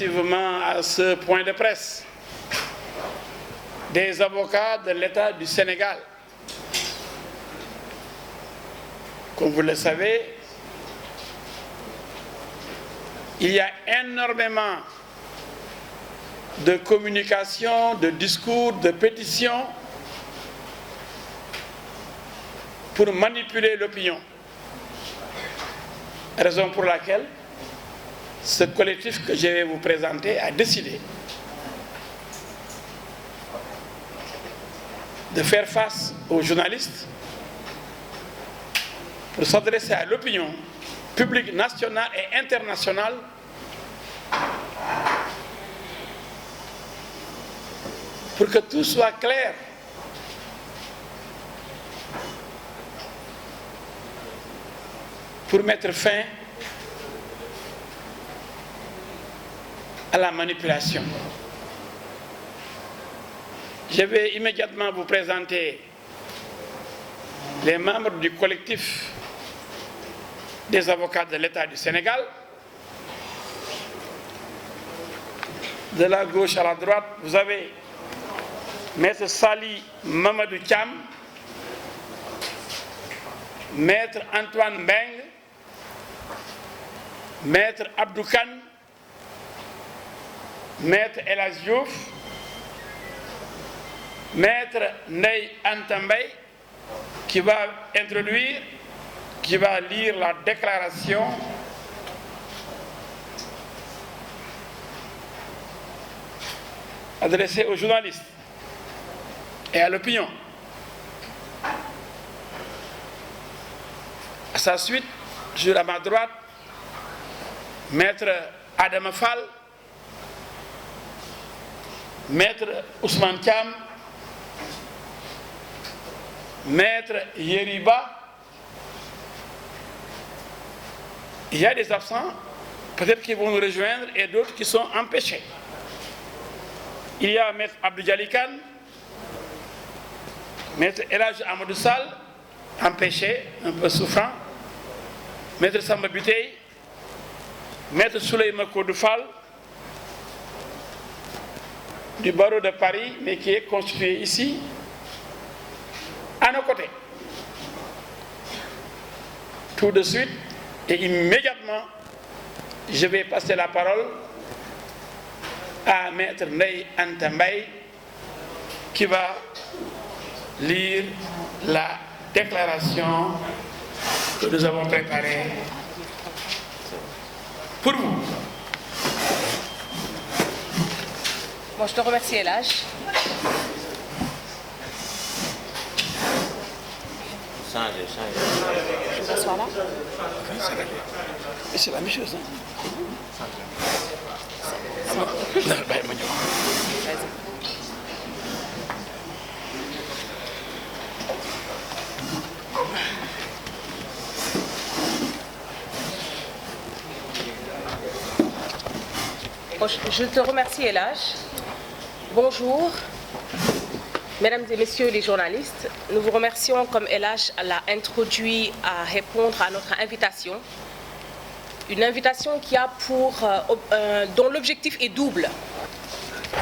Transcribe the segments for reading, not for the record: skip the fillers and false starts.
Effectivement, à ce point de presse, des avocats de l'État du Sénégal. Comme vous le savez, il y a énormément de communication, de discours, de pétitions pour manipuler l'opinion. Raison pour laquelle ce collectif que je vais vous présenter a décidé de faire face aux journalistes pour s'adresser à l'opinion publique nationale et internationale pour que tout soit clair. Pour mettre fin à la manipulation. Je vais immédiatement vous présenter les membres du collectif des avocats de l'État du Sénégal. De la gauche à la droite, vous avez Maître Sali Mamadou Thiam, Maître Antoine Mbeng, Maître Abdou Kane, Maître El Hadji Diouf, Maître Ndeye Anta Mbaye, qui va introduire, qui va lire la déclaration adressée aux journalistes et à l'opinion. À sa suite, sur à ma droite, Maître Adama Fall, Maître Ousmane Thiam, Maître Yeriba. Il y a des absents, peut-être qu'ils vont nous rejoindre, et d'autres qui sont empêchés. Il y a Maître Abdou Djalikan, Maître El Hadji Amadou Sall, empêché, un peu souffrant, Maître Samba Bitey, Maître Souleymane Kodou Fall, du barreau de Paris, mais qui est constitué ici, à nos côtés. Tout de suite et immédiatement, je vais passer la parole à Maître Ndeye Anta Mbaye, qui va lire la déclaration que nous avons préparée pour vous. Bon, je te remercie, El Hadji. Changer. Je m'assois là. Mais c'est la même chose. Hein? Bon, je te remercie, El Hadji. Bonjour, mesdames et messieurs les journalistes. Nous vous remercions, comme El Hadji l'a introduit, à répondre à notre invitation. Une invitation qui a dont l'objectif est double.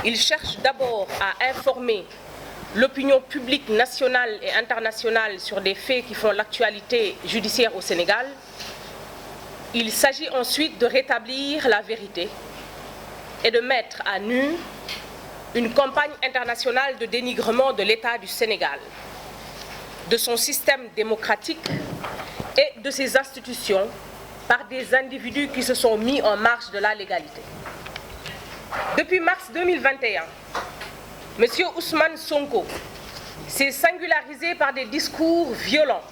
Il cherche d'abord à informer l'opinion publique nationale et internationale sur des faits qui font l'actualité judiciaire au Sénégal. Il s'agit ensuite de rétablir la vérité et de mettre à nu une campagne internationale de dénigrement de l'État du Sénégal, de son système démocratique et de ses institutions par des individus qui se sont mis en marge de la légalité. Depuis mars 2021, M. Ousmane Sonko s'est singularisé par des discours violents,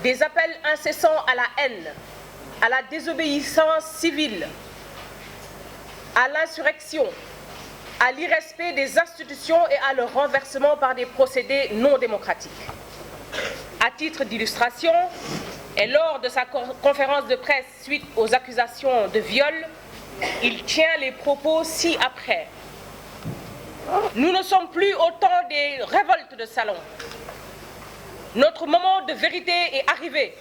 des appels incessants à la haine, à la désobéissance civile, à l'insurrection, à l'irrespect des institutions et à leur renversement par des procédés non démocratiques. À titre d'illustration, et lors de sa conférence de presse suite aux accusations de viol, il tient les propos ci-après. Nous ne sommes plus au temps des révoltes de salon. Notre moment de vérité est arrivé,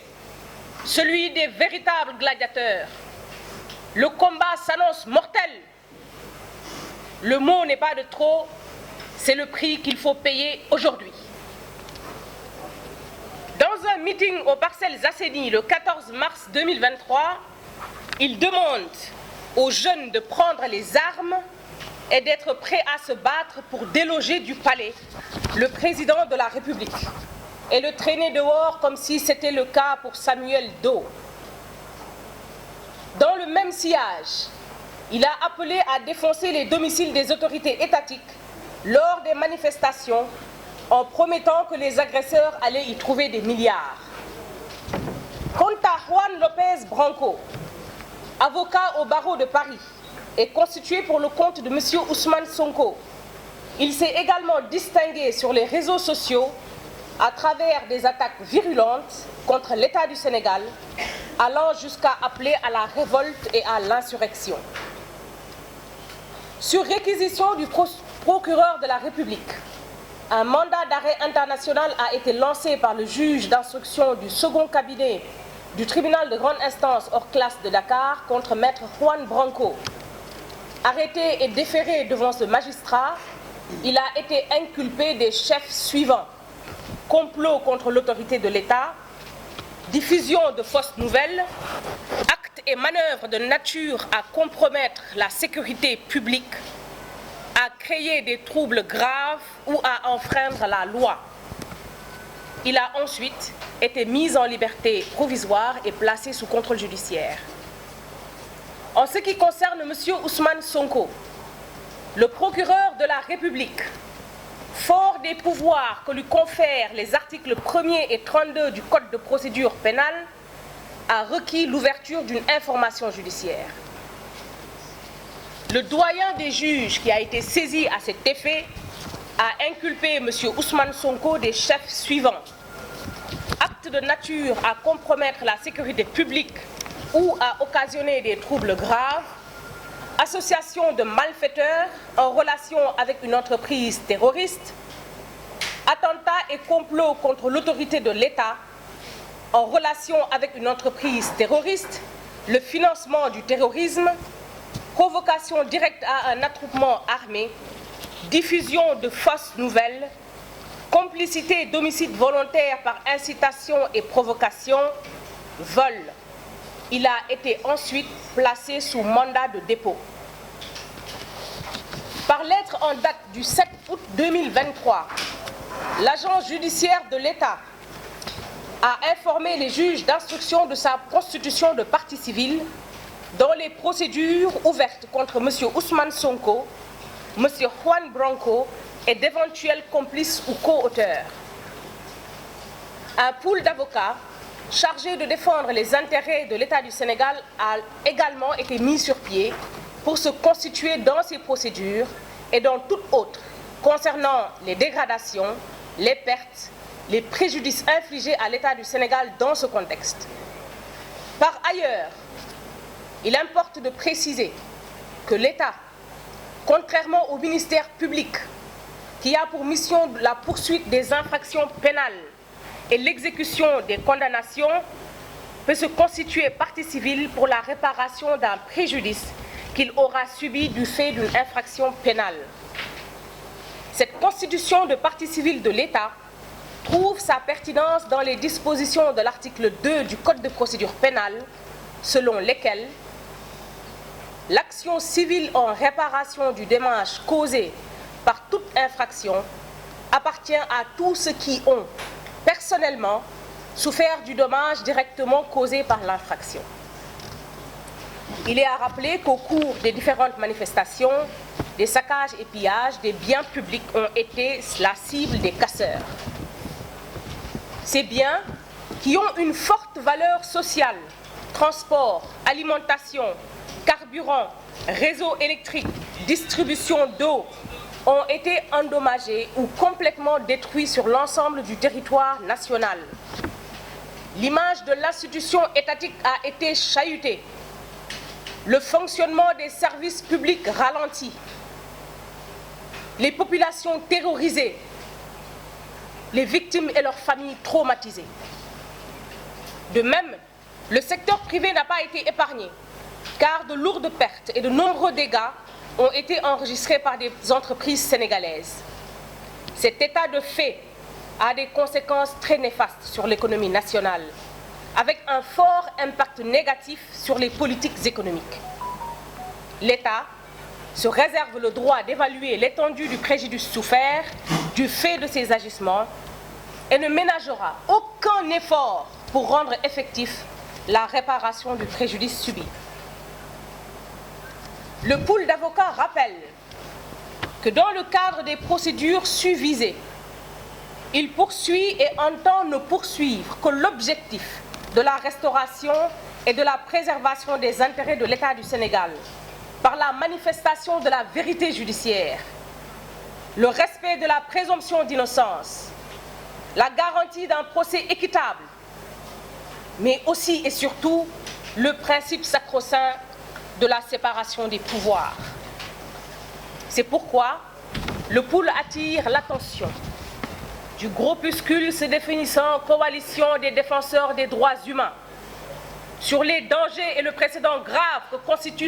celui des véritables gladiateurs. Le combat s'annonce mortel Le mot n'est pas de trop, c'est le prix qu'il faut payer aujourd'hui. Dans un meeting aux Parcelles Assainies le 14 mars 2023, il demande aux jeunes de prendre les armes et d'être prêts à se battre pour déloger du palais le président de la République et le traîner dehors comme si c'était le cas pour Samuel Doe. Dans le même sillage, il a appelé à défoncer les domiciles des autorités étatiques lors des manifestations en promettant que les agresseurs allaient y trouver des milliards. Quant à Juan Lopez Branco, avocat au barreau de Paris et constitué pour le compte de M. Ousmane Sonko, il s'est également distingué sur les réseaux sociaux à travers des attaques virulentes contre l'État du Sénégal, allant jusqu'à appeler à la révolte et à l'insurrection. Sur réquisition du procureur de la République, un mandat d'arrêt international a été lancé par le juge d'instruction du second cabinet du tribunal de grande instance hors classe de Dakar contre maître Juan Branco. Arrêté et déféré devant ce magistrat, il a été inculpé des chefs suivants: complot contre l'autorité de l'État, diffusion de fausses nouvelles, actes et manœuvres de nature à compromettre la sécurité publique, à créer des troubles graves ou à enfreindre la loi. Il a ensuite été mis en liberté provisoire et placé sous contrôle judiciaire. En ce qui concerne M. Ousmane Sonko, le procureur de la République, fort des pouvoirs que lui confèrent les articles 1er et 32 du Code de procédure pénale, a requis l'ouverture d'une information judiciaire. Le doyen des juges qui a été saisi à cet effet a inculpé M. Ousmane Sonko des chefs suivants: acte de nature à compromettre la sécurité publique ou à occasionner des troubles graves, association de malfaiteurs en relation avec une entreprise terroriste, attentat et complot contre l'autorité de l'État en relation avec une entreprise terroriste, le financement du terrorisme, provocation directe à un attroupement armé, diffusion de fausses nouvelles, complicité d'homicide volontaire par incitation et provocation, vol. Il a été ensuite placé sous mandat de dépôt. Par lettre en date du 7 août 2023, l'agent judiciaire de l'État a informé les juges d'instruction de sa constitution de partie civile dans les procédures ouvertes contre M. Ousmane Sonko, M. Juan Branco et d'éventuels complices ou co-auteurs. Un pool d'avocats chargé de défendre les intérêts de l'État du Sénégal a également été mis sur pied pour se constituer dans ces procédures et dans toutes autres concernant les dégradations, les pertes, les préjudices infligés à l'État du Sénégal dans ce contexte. Par ailleurs, il importe de préciser que l'État, contrairement au ministère public, qui a pour mission la poursuite des infractions pénales et l'exécution des condamnations, peut se constituer partie civile pour la réparation d'un préjudice qu'il aura subi du fait d'une infraction pénale. Cette constitution de partie civile de l'État trouve sa pertinence dans les dispositions de l'article 2 du Code de procédure pénale, selon lesquelles l'action civile en réparation du dommage causé par toute infraction appartient à tous ceux qui ont personnellement souffert du dommage directement causé par l'infraction. Il est à rappeler qu'au cours des différentes manifestations, des saccages et pillages des biens publics ont été la cible des casseurs. Ces biens, qui ont une forte valeur sociale, transport, alimentation, carburant, réseau électrique, distribution d'eau, ont été endommagés ou complètement détruits sur l'ensemble du territoire national. L'image de l'institution étatique a été chahutée. Le fonctionnement des services publics ralenti. Les populations terrorisées. Les victimes et leurs familles traumatisées. De même, le secteur privé n'a pas été épargné, car de lourdes pertes et de nombreux dégâts ont été enregistrés par des entreprises sénégalaises. Cet état de fait a des conséquences très néfastes sur l'économie nationale, avec un fort impact négatif sur les politiques économiques. L'État se réserve le droit d'évaluer l'étendue du préjudice souffert du fait de ces agissements et ne ménagera aucun effort pour rendre effectif la réparation du préjudice subi. Le pool d'avocats rappelle que dans le cadre des procédures susvisées, il poursuit et entend ne poursuivre que l'objectif de la restauration et de la préservation des intérêts de l'État du Sénégal par la manifestation de la vérité judiciaire, le respect de la présomption d'innocence, la garantie d'un procès équitable, mais aussi et surtout le principe sacro-saint de la séparation des pouvoirs. C'est pourquoi le pool attire l'attention du groupuscule se définissant coalition des défenseurs des droits humains sur les dangers et le précédent grave que constitue ce